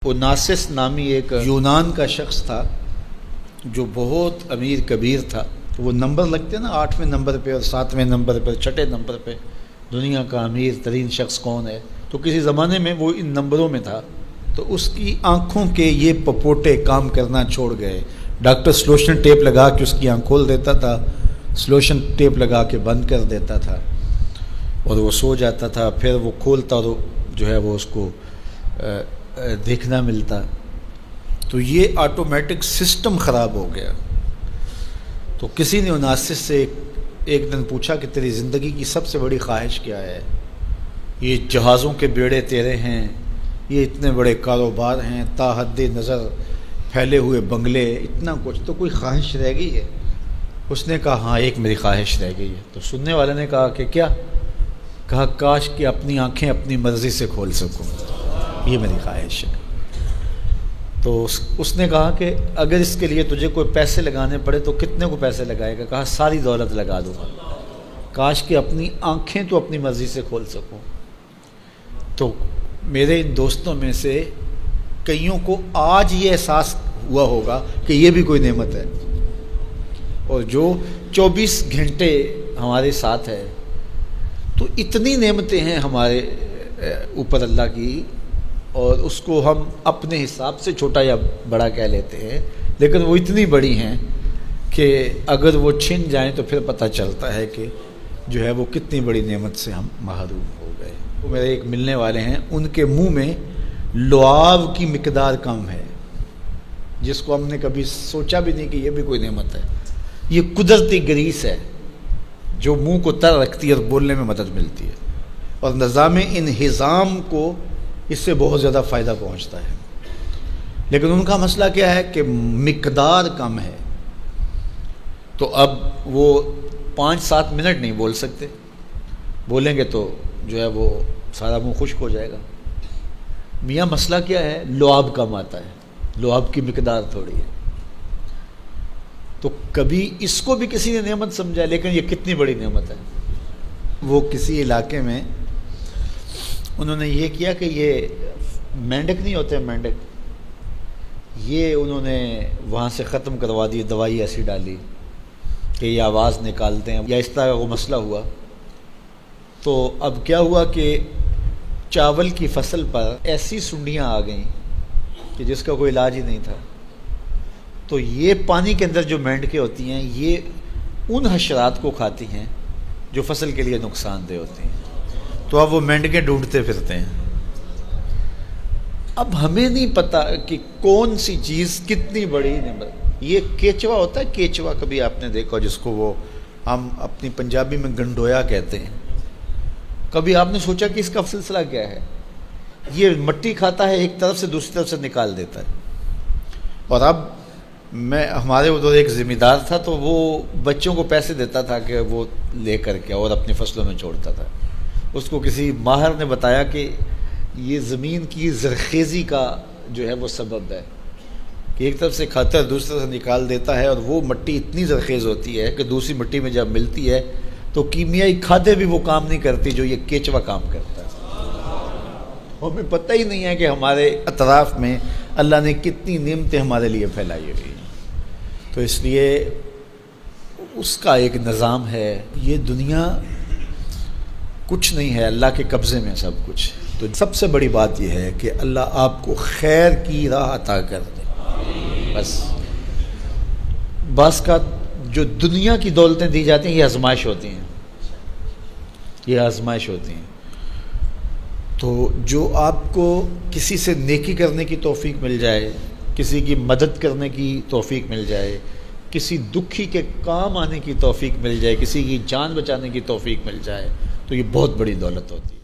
اوناسس نامی ایک یونان کا شخص تھا جو بہت امیر کبیر تھا. تو وہ نمبر لگتے ہیں نا، 8ویں نمبر پہ اور 7ویں نمبر پہ، 6 نمبر پہ دنیا کا امیر ترین شخص کون ہے. تو کسی زمانے میں وہ ان نمبروں میں تھا. تو اس کی آنکھوں کے یہ پپوٹے کام کرنا چھوڑ گئے. ڈاکٹر سلوشن ٹیپ لگا کے اس کی آنکھ کھول دیتا تھا، سلوشن ٹیپ لگا کے بند کر دیتا تھا اور وہ سو جاتا تھا. پھر وہ کھولتا اور جو ہے وہ اس کو دیکھنا ملتا. تو یہ آٹومیٹک سسٹم خراب ہو گیا. تو کسی نے اوناسس سے ایک دن پوچھا کہ تیری زندگی کی سب سے بڑی خواہش کیا ہے؟ یہ جہازوں کے بیڑے تیرے ہیں، یہ اتنے بڑے کاروبار ہیں، تا حد نظر پھیلے ہوئے بنگلے، اتنا کچھ، تو کوئی خواہش رہ گئی ہے؟ اس نے کہا ہاں، ایک میری خواہش رہ گئی ہے. تو سننے والے نے کہا کہ کیا؟ کہا کاش کہ اپنی آنکھیں اپنی مرضی سے کھول سکوں، یہ میری خواہش ہے. تو اس نے کہا کہ اگر اس کے لیے تجھے کوئی پیسے لگانے پڑے تو کتنے کو پیسے لگائے گا؟ کہا ساری دولت لگا دوں گا. کاش کہ اپنی آنکھیں تو اپنی مرضی سے کھول سکوں. تو میرے ان دوستوں میں سے کئیوں کو آج یہ احساس ہوا ہوگا کہ یہ بھی کوئی نعمت ہے. اور جو 24 گھنٹے ہمارے ساتھ ہے، تو اتنی نعمتیں ہیں ہمارے اوپر اللہ کی، اور اس کو ہم اپنے حساب سے چھوٹا یا بڑا کہہ لیتے ہیں، لیکن وہ اتنی بڑی ہیں کہ اگر وہ چھن جائیں تو پھر پتہ چلتا ہے کہ جو ہے وہ کتنی بڑی نعمت سے ہم محروم ہو گئے. وہ میرے ایک ملنے والے ہیں، ان کے منہ میں لعاب کی مقدار کم ہے، جس کو ہم نے کبھی سوچا بھی نہیں کہ یہ بھی کوئی نعمت ہے. یہ قدرتی گریس ہے جو منہ کو تر رکھتی ہے اور بولنے میں مدد ملتی ہے، اور نظام انہضام کو اس سے بہت زیادہ فائدہ پہنچتا ہے. لیکن ان کا مسئلہ کیا ہے کہ مقدار کم ہے. تو اب وہ 5-7 منٹ نہیں بول سکتے، بولیں گے تو جو ہے وہ سارا منہ خشک ہو جائے گا. میاں مسئلہ کیا ہے؟ لعاب کم آتا ہے، لعاب کی مقدار تھوڑی ہے. تو کبھی اس کو بھی کسی نے نعمت سمجھا، لیکن یہ کتنی بڑی نعمت ہے. وہ کسی علاقے میں انہوں نے یہ کیا کہ یہ مینڈک نہیں ہوتے، مینڈک، یہ انہوں نے وہاں سے ختم کروا دی، دوائی ایسی ڈالی کہ یہ آواز نکالتے ہیں یا اس طرح کا وہ مسئلہ ہوا. تو اب کیا ہوا کہ چاول کی فصل پر ایسی سنڈیاں آ گئیں کہ جس کا کوئی علاج ہی نہیں تھا. تو یہ پانی کے اندر جو مینڈکیں ہوتی ہیں، یہ ان حشرات کو کھاتی ہیں جو فصل کے لیے نقصان دہ ہوتی ہیں. تو اب وہ مینڈکیں ڈھونڈتے پھرتے ہیں. اب ہمیں نہیں پتہ کہ کون سی چیز کتنی بڑی نعمت. یہ کیچوا ہوتا ہے، کیچوا کبھی آپ نے دیکھا جس کو وہ ہم اپنی پنجابی میں گنڈویا کہتے ہیں. کبھی آپ نے سوچا کہ اس کا سلسلہ کیا ہے؟ یہ مٹی کھاتا ہے، ایک طرف سے دوسری طرف سے نکال دیتا ہے. اور اب ہمارے ادھر ایک ذمہ دار تھا، تو وہ بچوں کو پیسے دیتا تھا کہ وہ لے کر کے اور اپنی فصلوں میں چھوڑتا تھا. اس کو کسی ماہر نے بتایا کہ یہ زمین کی زرخیزی کا جو ہے وہ سبب ہے، کہ ایک طرف سے کھاتا ہے دوسری طرف سے نکال دیتا ہے، اور وہ مٹی اتنی زرخیز ہوتی ہے کہ دوسری مٹی میں جب ملتی ہے تو کیمیائی کھادیں بھی وہ کام نہیں کرتی جو یہ کیچوا کام کرتا ہے. ہمیں پتہ ہی نہیں ہے کہ ہمارے اطراف میں اللہ نے کتنی نعمتیں ہمارے لیے پھیلائی ہوئی ہیں. تو اس لیے اس کا ایک نظام ہے. یہ دنیا کچھ نہیں ہے، اللہ کے قبضے میں سب کچھ. تو سب سے بڑی بات یہ ہے کہ اللہ آپ کو خیر کی راہ عطا کر دے. بس بعض کا جو دنیا کی دولتیں دی جاتی ہیں، یہ آزمائش ہوتی ہیں، یہ آزمائش ہوتی ہیں. تو جو آپ کو کسی سے نیکی کرنے کی توفیق مل جائے، کسی کی مدد کرنے کی توفیق مل جائے، کسی دکھی کے کام آنے کی توفیق مل جائے، کسی کی جان بچانے کی توفیق مل جائے، تو یہ بہت بڑی دولت ہوتی ہے.